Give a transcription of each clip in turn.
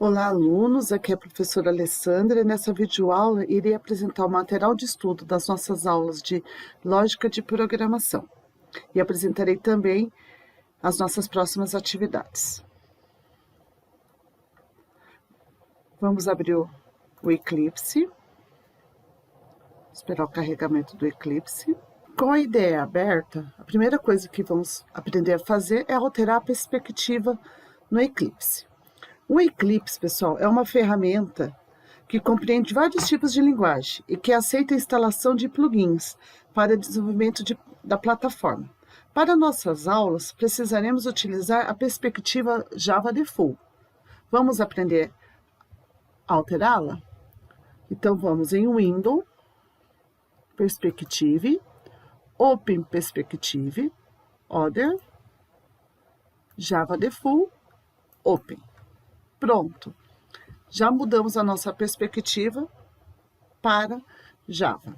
Olá, alunos! Aqui é a professora Alessandra e nessa videoaula irei apresentar o material de estudo das nossas aulas de Lógica de Programação e apresentarei também as nossas próximas atividades. Vamos abrir o Eclipse, esperar o carregamento do Eclipse. Com a ideia aberta, a primeira coisa que vamos aprender a fazer é alterar a perspectiva no Eclipse. O Eclipse, pessoal, é uma ferramenta que compreende vários tipos de linguagem e que aceita a instalação de plugins para desenvolvimento da plataforma. Para nossas aulas, precisaremos utilizar a perspectiva Java Default. Vamos aprender a alterá-la? Então, vamos em Window, Perspective, Open Perspective, Other, Java Default, Open. Pronto, já mudamos a nossa perspectiva para Java.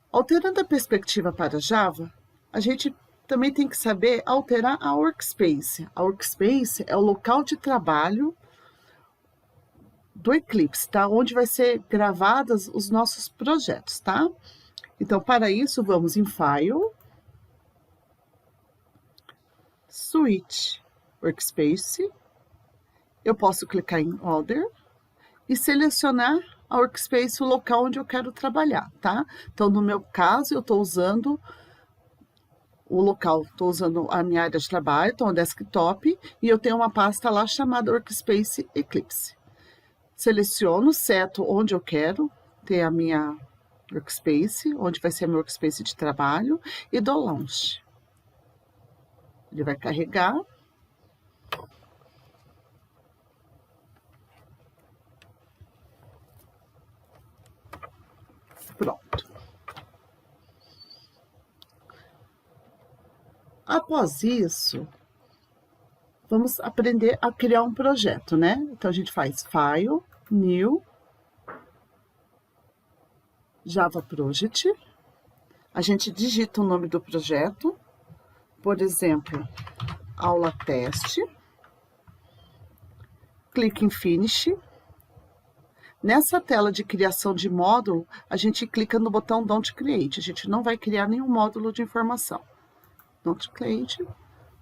Alterando a perspectiva para Java, a gente também tem que saber alterar a Workspace. A Workspace é o local de trabalho do Eclipse, tá? Onde vai ser gravados os nossos projetos, tá? Então, para isso, vamos em File, Switch Workspace, eu posso clicar em Other e selecionar a Workspace, o local onde eu quero trabalhar, tá? Então, no meu caso, eu estou usando o local, estou usando a minha área de trabalho, então, o desktop, e eu tenho uma pasta lá chamada Workspace Eclipse. Seleciono, seto onde eu quero ter a minha Workspace, onde vai ser a minha Workspace de trabalho, e dou Launch. Ele vai carregar. Pronto. Após isso, vamos aprender a criar um projeto, né? Então, a gente faz File, New, Java Project. A gente digita o nome do projeto. Por exemplo, aula teste. Clique em Finish. Nessa tela de criação de módulo, a gente clica no botão Don't Create. A gente não vai criar nenhum módulo de informação. Don't Create.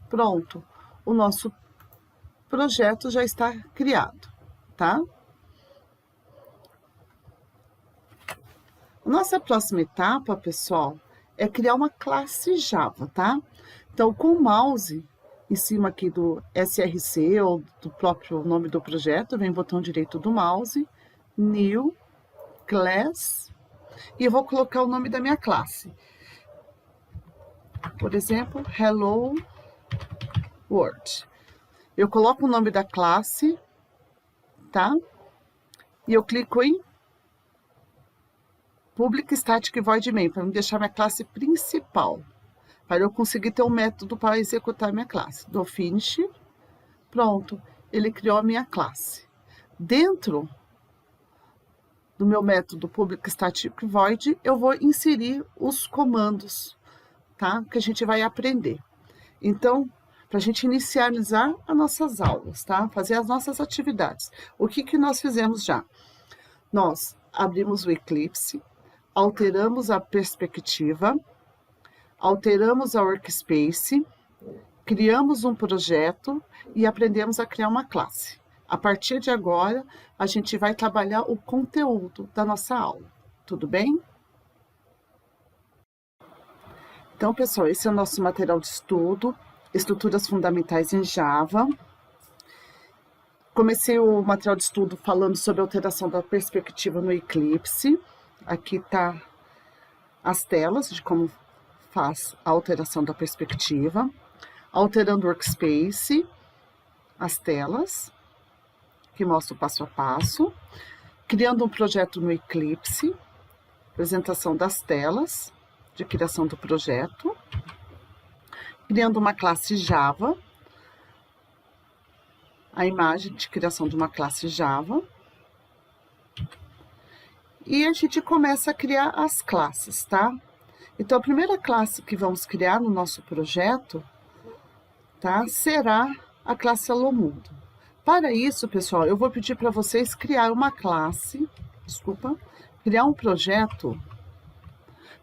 Pronto. O nosso projeto já está criado, tá? Nossa próxima etapa, pessoal, é criar uma classe Java, tá? Então, com o mouse em cima aqui do SRC ou do próprio nome do projeto, vem o botão direito do mouse, New, Class, e eu vou colocar o nome da minha classe. Por exemplo, Hello World. Eu coloco o nome da classe, tá? E eu clico em Public Static Void Main, para me deixar minha classe principal. Para eu conseguir ter um método para executar minha classe. Dou Finish. Pronto, ele criou a minha classe. Dentro do meu método Public Static Void, eu vou inserir os comandos, tá? Que a gente vai aprender. Então, para a gente inicializar as nossas aulas, tá? Fazer as nossas atividades. O que nós fizemos já? Nós abrimos o Eclipse, alteramos a perspectiva, alteramos a Workspace, criamos um projeto e aprendemos a criar uma classe. A partir de agora, a gente vai trabalhar o conteúdo da nossa aula. Tudo bem? Então, pessoal, esse é o nosso material de estudo, Estruturas Fundamentais em Java. Comecei o material de estudo falando sobre a alteração da perspectiva no Eclipse. Aqui está as telas de como faz a alteração da perspectiva. Alterando o Workspace, as telas, que mostra o passo a passo. Criando um projeto no Eclipse, apresentação das telas de criação do projeto. Criando uma classe Java, a imagem de criação de uma classe Java. E a gente começa a criar as classes, tá? Então, a primeira classe que vamos criar no nosso projeto tá? Será a classe Alô Mundo. Para isso, pessoal, eu vou pedir para vocês criar uma classe, criar um projeto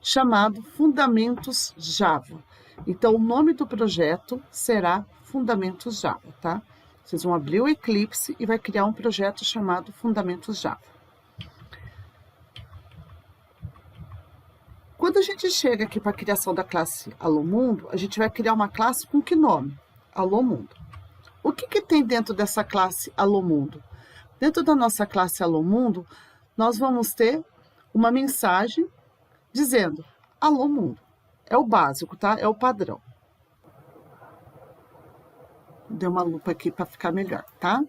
chamado Fundamentos Java. Então, o nome do projeto será Fundamentos Java, tá? Vocês vão abrir o Eclipse e vai criar um projeto chamado Fundamentos Java. Quando a gente chega aqui para a criação da classe Alô Mundo, a gente vai criar uma classe com que nome? Alô Mundo. O que tem dentro dessa classe Alô Mundo? Dentro da nossa classe Alô Mundo, nós vamos ter uma mensagem dizendo Alô Mundo. É o básico, tá? É o padrão. Dei uma lupa aqui para ficar melhor, tá?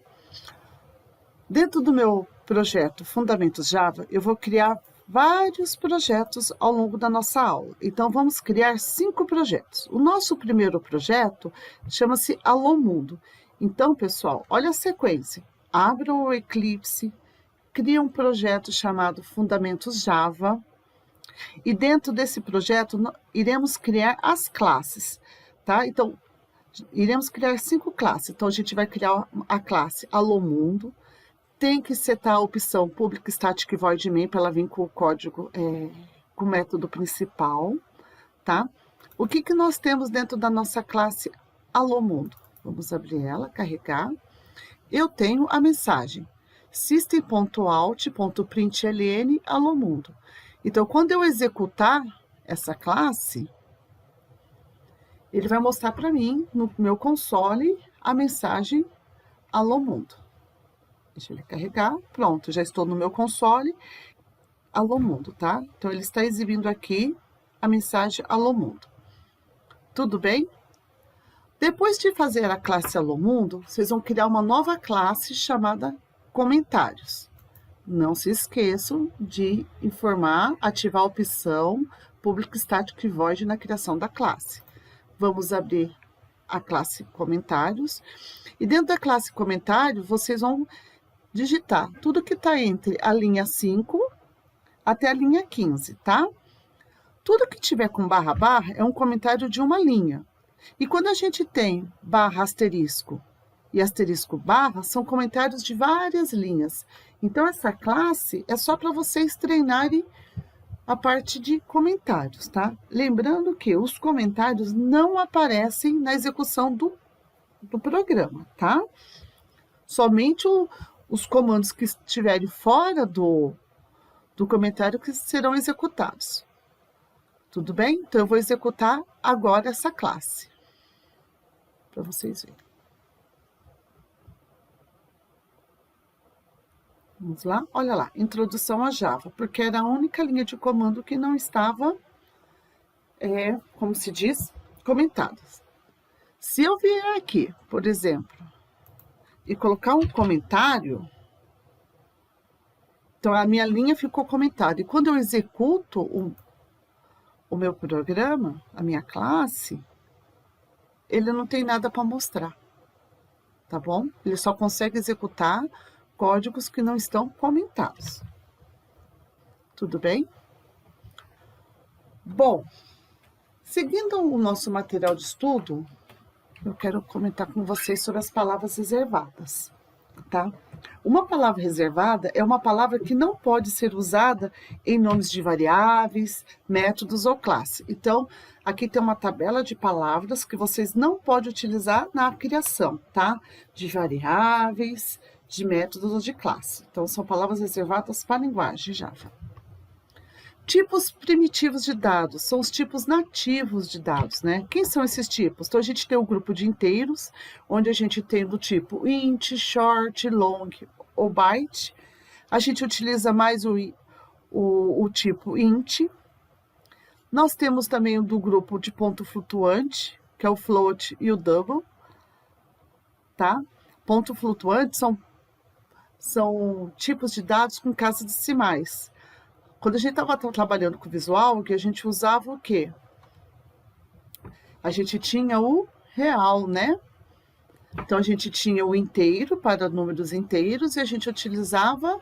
Dentro do meu projeto Fundamentos Java, eu vou criar vários projetos ao longo da nossa aula. Então, vamos criar 5 projetos. O nosso primeiro projeto chama-se Alô Mundo. Então, pessoal, olha a sequência. Abra o Eclipse, cria um projeto chamado Fundamentos Java. E dentro desse projeto, iremos criar as classes, tá? Então, iremos criar 5 classes. Então, a gente vai criar a classe Alô Mundo. Tem que setar a opção Public Static Void Main para ela vir com o código, com o método principal, tá? O que nós temos dentro da nossa classe Alô Mundo? Vamos abrir ela, carregar. Eu tenho a mensagem system.out.println Alô Mundo. Então, quando eu executar essa classe, ele vai mostrar para mim, no meu console, a mensagem Alô Mundo. Deixa ele carregar. Pronto, já estou no meu console. Alô Mundo, tá? Então, ele está exibindo aqui a mensagem Alô Mundo. Tudo bem? Depois de fazer a classe Alô Mundo, vocês vão criar uma nova classe chamada Comentários. Não se esqueçam de ativar a opção Public Static Void na criação da classe. Vamos abrir a classe Comentários. E dentro da classe Comentários, vocês vão digitar tudo que está entre a linha 5 até a linha 15, tá? Tudo que tiver com barra é um comentário de uma linha. E quando a gente tem barra asterisco e asterisco barra, são comentários de várias linhas. Então, essa classe é só para vocês treinarem a parte de comentários, tá? Lembrando que os comentários não aparecem na execução do programa, tá? Somente os comandos que estiverem fora do comentário que serão executados. Tudo bem? Então, eu vou executar agora essa classe, para vocês verem. Vamos lá? Olha lá, introdução a Java, porque era a única linha de comando que não estava, como se diz, comentada. Se eu vier aqui, por exemplo, e colocar um comentário, então a minha linha ficou comentada. E quando eu executo o meu programa, a minha classe, ele não tem nada para mostrar, tá bom? Ele só consegue executar códigos que não estão comentados. Tudo bem? Bom, seguindo o nosso material de estudo, eu quero comentar com vocês sobre as palavras reservadas, tá? Uma palavra reservada é uma palavra que não pode ser usada em nomes de variáveis, métodos ou classe. Então, aqui tem uma tabela de palavras que vocês não podem utilizar na criação, tá? De variáveis, de métodos ou de classe. Então, são palavras reservadas para a linguagem Java. Tipos primitivos de dados, são os tipos nativos de dados, né? Quem são esses tipos? Então, a gente tem o grupo de inteiros, onde a gente tem do tipo int, short, long ou byte. A gente utiliza mais o tipo int. Nós temos também o do grupo de ponto flutuante, que é o float e o double, tá? Ponto flutuante são tipos de dados com casas decimais. Quando a gente estava trabalhando com visual, que a gente usava o quê? A gente tinha o real, né? Então, a gente tinha o inteiro para números inteiros e a gente utilizava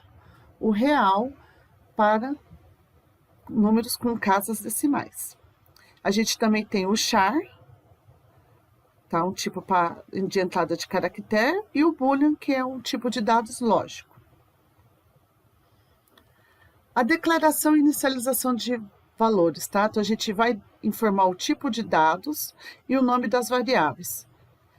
o real para números com casas decimais. A gente também tem o char, tá? Um tipo de entrada de caractere, e o boolean, que é um tipo de dados lógico. A declaração e inicialização de valores, tá? Então, a gente vai informar o tipo de dados e o nome das variáveis.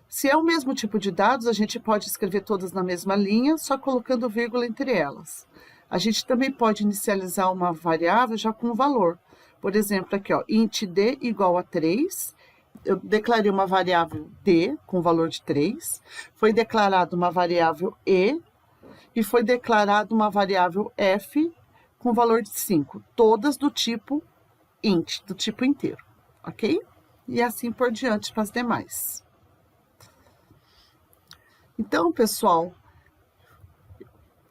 Se é o mesmo tipo de dados, a gente pode escrever todas na mesma linha, só colocando vírgula entre elas. A gente também pode inicializar uma variável já com um valor. Por exemplo, aqui, ó, int d igual a 3. Eu declarei uma variável d com valor de 3. Foi declarada uma variável e foi declarada uma variável f com valor de 5. Todas do tipo int, do tipo inteiro, ok? E assim por diante para as demais. Então, pessoal,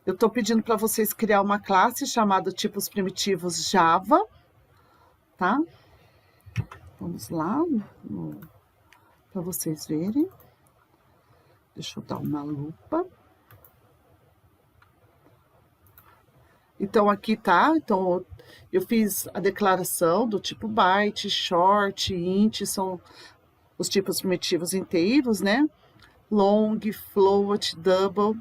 eu estou pedindo para vocês criar uma classe chamada tipos primitivos Java, tá? Vamos lá, para vocês verem. Deixa eu dar uma lupa. Então, aqui tá, então eu fiz a declaração do tipo byte, short, int, são os tipos primitivos inteiros, né? Long, float, double,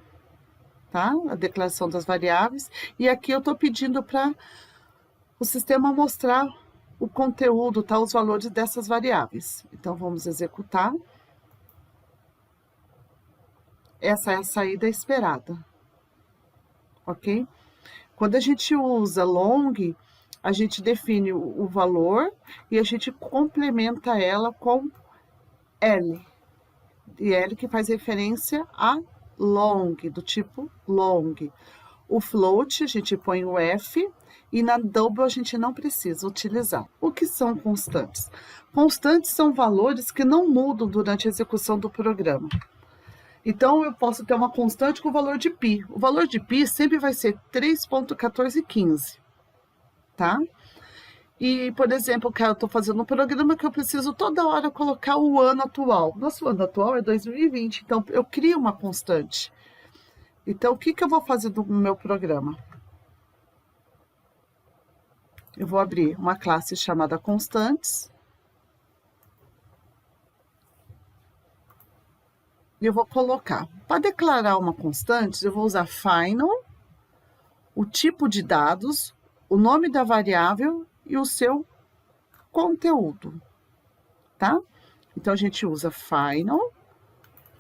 tá? A declaração das variáveis. E aqui eu tô pedindo para o sistema mostrar o conteúdo, tá? Os valores dessas variáveis. Então, vamos executar. Essa é a saída esperada, ok? Quando a gente usa long, a gente define o valor e a gente complementa ela com L. E L que faz referência a long, do tipo long. O float, a gente põe o F, e na double a gente não precisa utilizar. O que são constantes? Constantes são valores que não mudam durante a execução do programa. Então, eu posso ter uma constante com o valor de π. O valor de π sempre vai ser 3,1415, tá? E, por exemplo, eu estou fazendo um programa que eu preciso toda hora colocar o ano atual. Nosso ano atual é 2020, então eu crio uma constante. Então, o que eu vou fazer no meu programa? Eu vou abrir uma classe chamada constantes. E eu vou colocar, para declarar uma constante, eu vou usar final, o tipo de dados, o nome da variável e o seu conteúdo, tá? Então, a gente usa final,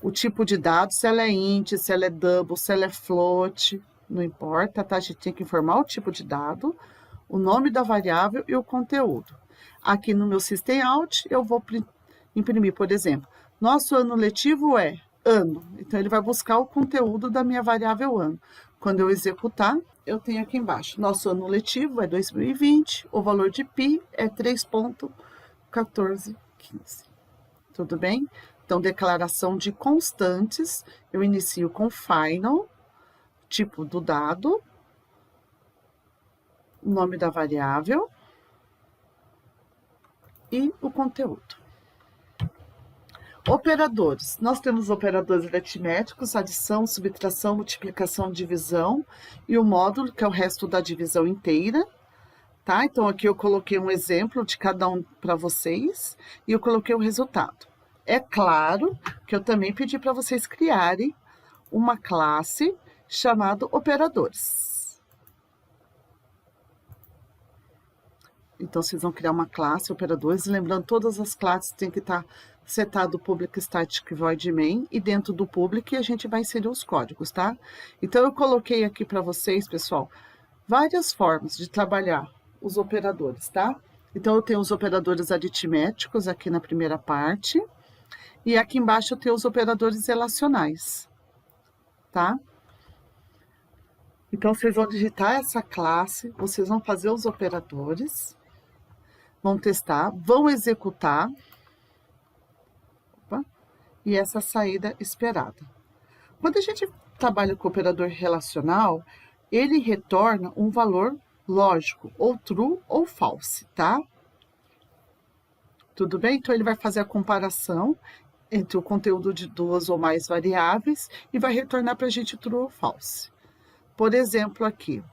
o tipo de dados, se ela é int, se ela é double, se ela é float, não importa, tá? A gente tem que informar o tipo de dado, o nome da variável e o conteúdo. Aqui no meu system out, eu vou imprimir, por exemplo, nosso ano letivo é ano. Então, ele vai buscar o conteúdo da minha variável ano. Quando eu executar, eu tenho aqui embaixo, nosso ano letivo é 2020, o valor de π é 3,1415. Tudo bem? Então, declaração de constantes, eu inicio com final, tipo do dado, o nome da variável e o conteúdo. Operadores. Nós temos operadores aritméticos, adição, subtração, multiplicação, divisão e o módulo, que é o resto da divisão inteira, tá? Então, aqui eu coloquei um exemplo de cada um para vocês e eu coloquei o resultado. É claro que eu também pedi para vocês criarem uma classe chamada operadores. Então, vocês vão criar uma classe operadores, lembrando, todas as classes têm que estar setado public static void main, e dentro do public a gente vai inserir os códigos, tá? Então, eu coloquei aqui para vocês, pessoal, várias formas de trabalhar os operadores, tá? Então, eu tenho os operadores aritméticos aqui na primeira parte, e aqui embaixo eu tenho os operadores relacionais, tá? Então, vocês vão digitar essa classe, vocês vão fazer os operadores, vão testar, vão executar, e essa saída esperada. Quando a gente trabalha com o operador relacional, ele retorna um valor lógico, ou true ou false, tá? Tudo bem? Então, ele vai fazer a comparação entre o conteúdo de duas ou mais variáveis e vai retornar para a gente true ou false. Por exemplo, aqui,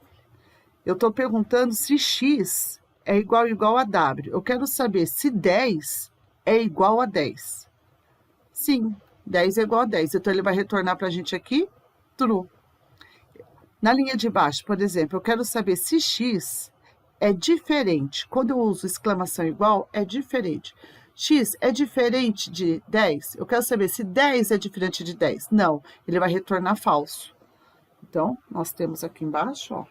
eu estou perguntando se x é igual a w. Eu quero saber se 10 é igual a 10. Sim, 10 é igual a 10. Então, ele vai retornar para a gente aqui, true. Na linha de baixo, por exemplo, eu quero saber se x é diferente. Quando eu uso exclamação igual, é diferente. X é diferente de 10? Eu quero saber se 10 é diferente de 10. Não, ele vai retornar falso. Então, nós temos aqui embaixo, ó,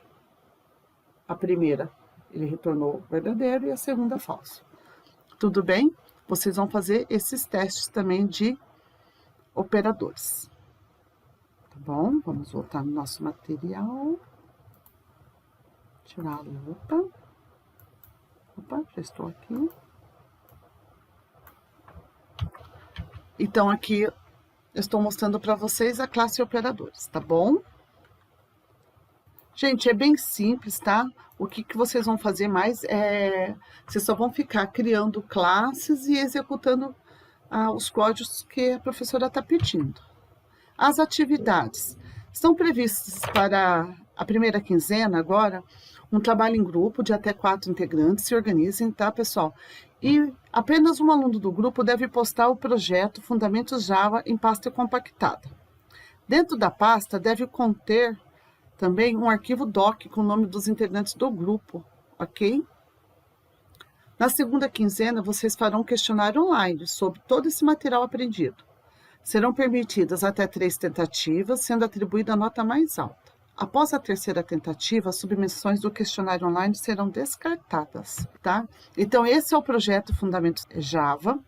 a primeira, ele retornou verdadeiro e a segunda falso. Tudo bem? Vocês vão fazer esses testes também de operadores. Tá bom? Vamos voltar no nosso material. Tirar a lupa. Opa, já estou aqui. Então, aqui eu estou mostrando para vocês a classe operadores, tá bom? Gente, é bem simples, tá? O que vocês vão fazer mais é... Vocês só vão ficar criando classes e executando os códigos que a professora está pedindo. As atividades. Estão previstas para a primeira quinzena agora, um trabalho em grupo de até 4 integrantes. Se organizem, tá, pessoal? E apenas um aluno do grupo deve postar o projeto Fundamentos Java em pasta compactada. Dentro da pasta deve conter também um arquivo doc com o nome dos integrantes do grupo, ok? Na segunda quinzena, vocês farão um questionário online sobre todo esse material aprendido. Serão permitidas até 3 tentativas, sendo atribuída a nota mais alta. Após a terceira tentativa, as submissões do questionário online serão descartadas, tá? Então, esse é o projeto Fundamentos Java.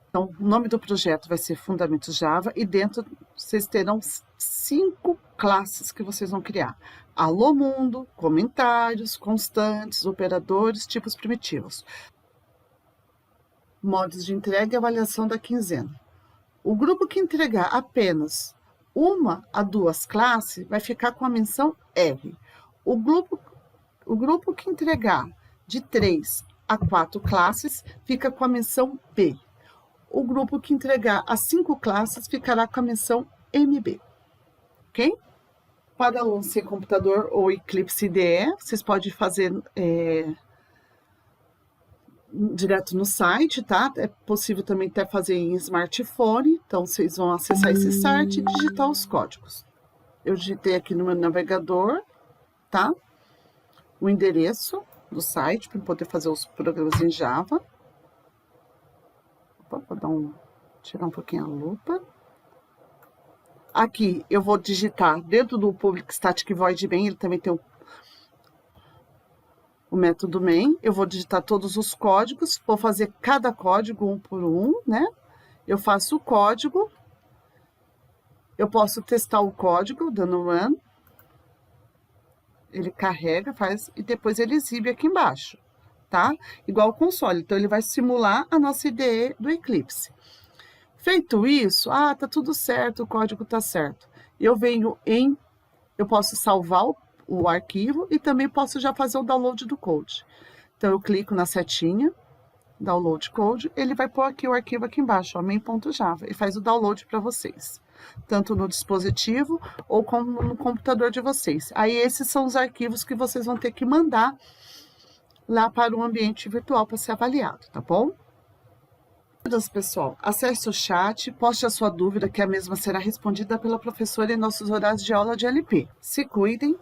Então, o nome do projeto vai ser Fundamentos Java e dentro vocês terão 5 classes que vocês vão criar. Alô Mundo, comentários, constantes, operadores, tipos primitivos. Modos de entrega e avaliação da quinzena. O grupo que entregar apenas 1 a 2 classes vai ficar com a menção R. O grupo que entregar de 3 a 4 classes fica com a menção B. O grupo que entregar as 5 classes ficará com a menção MB. Ok? Para alunos sem computador ou Eclipse IDE, vocês podem fazer direto no site, tá? É possível também até fazer em smartphone. Então, vocês vão acessar esse site e digitar os códigos. Eu digitei aqui no meu navegador, tá? O endereço do site para poder fazer os programas em Java. Opa, vou tirar um pouquinho a lupa. Aqui eu vou digitar dentro do Public Static Void Main, ele também tem o método main. Eu vou digitar todos os códigos, vou fazer cada código um por um, né? Eu faço o código, eu posso testar o código dando run. Ele carrega, faz e depois ele exibe aqui embaixo, tá? Igual o console, então ele vai simular a nossa IDE do Eclipse. Feito isso, tá tudo certo, o código tá certo. Eu posso salvar o arquivo e também posso já fazer o download do code. Então, eu clico na setinha, download code, ele vai pôr aqui o arquivo aqui embaixo, ó, main.java, e faz o download para vocês, tanto no dispositivo ou como no computador de vocês. Aí, esses são os arquivos que vocês vão ter que mandar lá para o ambiente virtual para ser avaliado, tá bom? Pessoal, acesse o chat, poste a sua dúvida, que a mesma será respondida pela professora em nossos horários de aula de LP. Se cuidem.